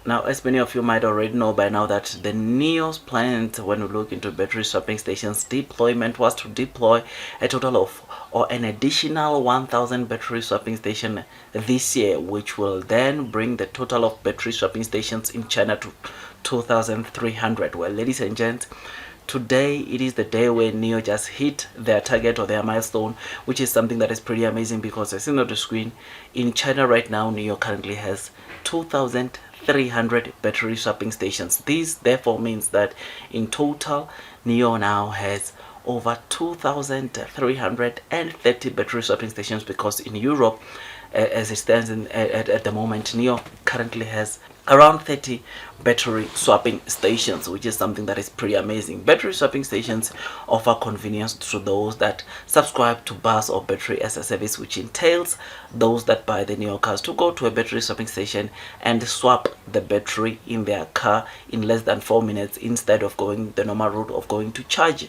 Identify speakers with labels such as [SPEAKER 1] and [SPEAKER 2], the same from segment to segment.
[SPEAKER 1] Now, as many of you might already know by now, that the NEO's plan, when we look into battery swapping stations deployment, was to deploy a total of or an additional 1,000 battery swapping station this year, which will then bring the total of battery swapping stations in China to 2,300. Well, ladies and gents, today it is the day where NEO just hit their target or their milestone, which is something that is pretty amazing, because as seen on the screen, in China right now, NEO currently has 2,300 battery swapping stations. This therefore means that in total, NEO now has over 2,330 battery swapping stations, because in Europe, as it stands at the moment, NEO currently has around 30 battery swapping stations, which is something that is pretty amazing. Battery swapping stations offer convenience to those that subscribe to bus or battery as a service, which entails those that buy the NEO cars to go to a battery swapping station and swap the battery in their car in less than 4 minutes, instead of going the normal route of going to charge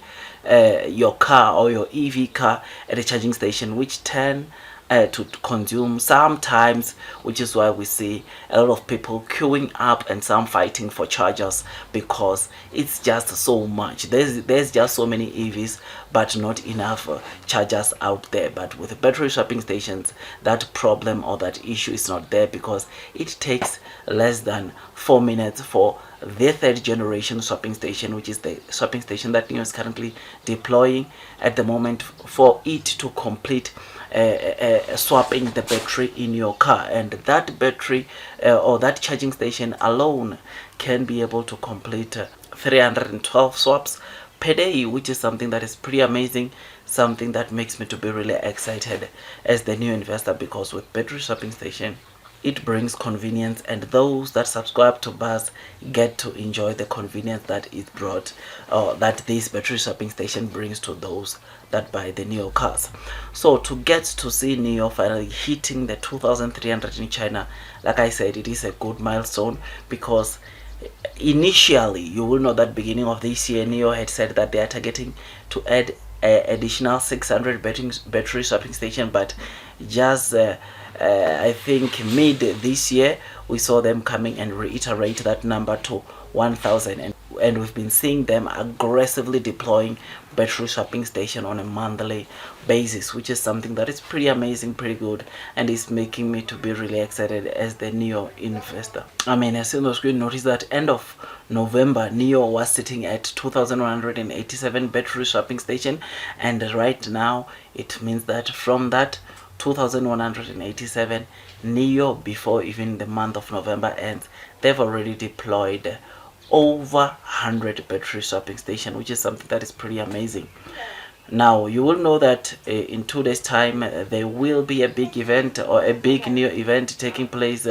[SPEAKER 1] your car or your EV car at a charging station, which tend to consume sometimes, which is why we see a lot of people queuing up and some fighting for chargers, because it's just so much. There's just so many EVs but not enough chargers out there. But with battery swapping stations, that problem or that issue is not there, because it takes less than 4 minutes for the third generation swapping station, which is the swapping station that NEO is currently deploying at the moment, for it to complete swapping the battery in your car. And that battery or that charging station alone can be able to complete 312 swaps per day, which is something that is pretty amazing, something that makes me to be really excited as the new investor, because with battery swapping station, it brings convenience, and those that subscribe to bus get to enjoy the convenience that it brought, or that this battery swapping station brings to those that buy the NEO cars. So to get to see NEO finally hitting the 2,300 in China, like I said, it is a good milestone, because initially, you will know that beginning of this year, NEO had said that they are targeting to add additional 600 battery swapping station, but just I think mid this year, we saw them coming and reiterate that number to 1,000, and we've been seeing them aggressively deploying battery swapping station on a monthly basis, which is something that is pretty amazing, pretty good, and is making me to be really excited as the NEO investor. I mean, as you on the screen, notice that end of November, NEO was sitting at 2,187 battery swapping station, and right now it means that from that 2,187, NEO, before even the month of November ends, they've already deployed over 100 battery swapping station, which is something that is pretty amazing. Now, you will know that in 2 days time, there will be a big event, or a big NEO event taking place,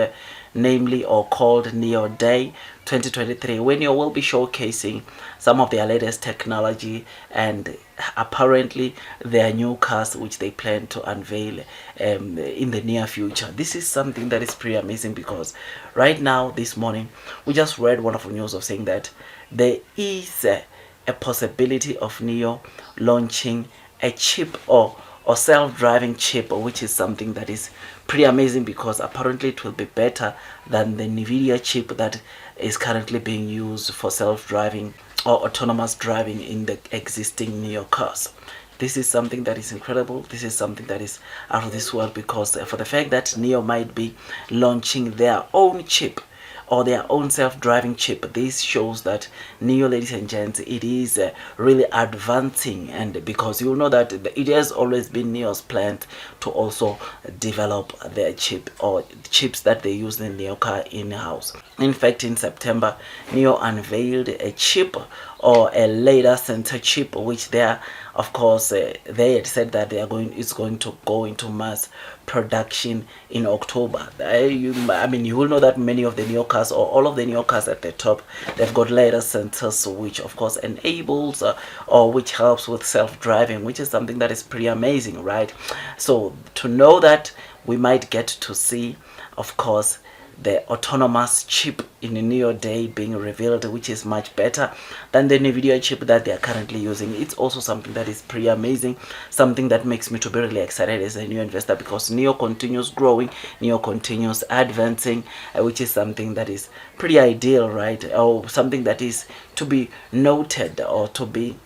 [SPEAKER 1] namely or called NEO Day 2023, when NEO will be showcasing some of their latest technology and apparently their new cars, which they plan to unveil in the near future. This is something that is pretty amazing, because right now, this morning, we just read wonderful news of saying that there is a possibility of NEO launching a chip or self-driving chip, which is something that is pretty amazing, because apparently it will be better than the NVIDIA chip that is currently being used for self-driving or autonomous driving in the existing NEO cars. This is something that is incredible. This is something that is out of this world, because for the fact that NEO might be launching their own chip or their own self-driving chip, this shows that NEO, ladies and gents, it is really advancing. And because you know that it has always been NEO's plan to also develop their chip or chips that they use in NEO car in-house. In fact, in September, NEO unveiled a chip or a LiDAR sensor chip, which they are, of course, they had said that it's going to go into mass production in October. I mean, you will know that many of the NEO cars, or all of the NEO cars at the top, they've got LiDAR sensors, which of course enables or which helps with self-driving, which is something that is pretty amazing, right? So to know that we might get to see, of course, the autonomous chip in a NEO day being revealed, which is much better than the NVIDIA chip that they are currently using. It's also something that is pretty amazing, something that makes me to be really excited as a new investor, because NEO continues growing, NEO continues advancing, which is something that is pretty ideal, right? Or something that is to be noted, or to be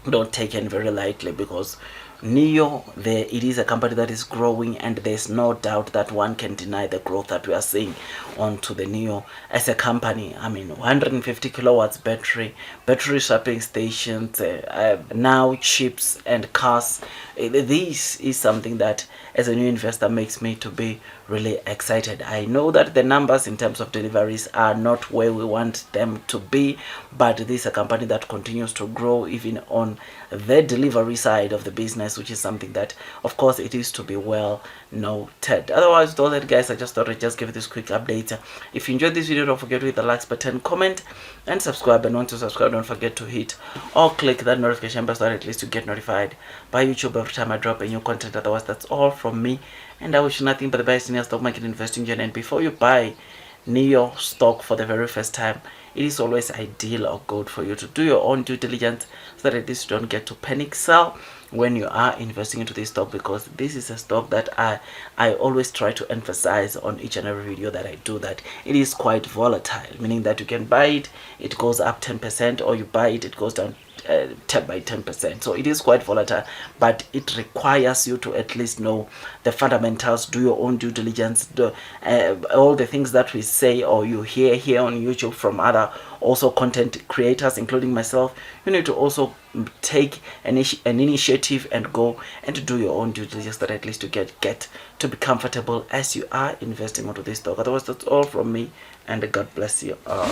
[SPEAKER 1] not taken very lightly, because NEO, it is a company that is growing, and there's no doubt that one can deny the growth that we are seeing onto the NEO as a company. I mean, 150 kilowatts battery swapping stations, now chips and cars. This is something that, as a new investor, makes me to be really excited. I know that the numbers in terms of deliveries are not where we want them to be, but this is a company that continues to grow even on the delivery side of the business, which is something that, of course, it is to be well noted. Otherwise, with all that, guys, I just thought I'd just give you this quick update. If you enjoyed this video, don't forget to hit the likes button, comment, and subscribe. And once you subscribe, don't forget to hit or click that notification bell so that at least you get notified by YouTube every time I drop a new content. Otherwise, that's all from me, and I wish you nothing but the best in your stock market investing journey. And before you buy NEO stock for the very first time, it is always ideal or good for you to do your own due diligence, so that at least you don't get to panic sell when you are investing into this stock, because this is a stock that I always try to emphasize on each and every video that I do, that it is quite volatile, meaning that you can buy it, it goes up 10%, or you buy it, it goes down by 10%. So it is quite volatile, but it requires you to at least know the fundamentals, do your own due diligence, all the things that we say or you hear here on YouTube from other also content creators, including myself. You need to also take an initiative and go and do your own due diligence, that at least you get to be comfortable as you are investing into this stock. Otherwise, that's all from me, and God bless you all.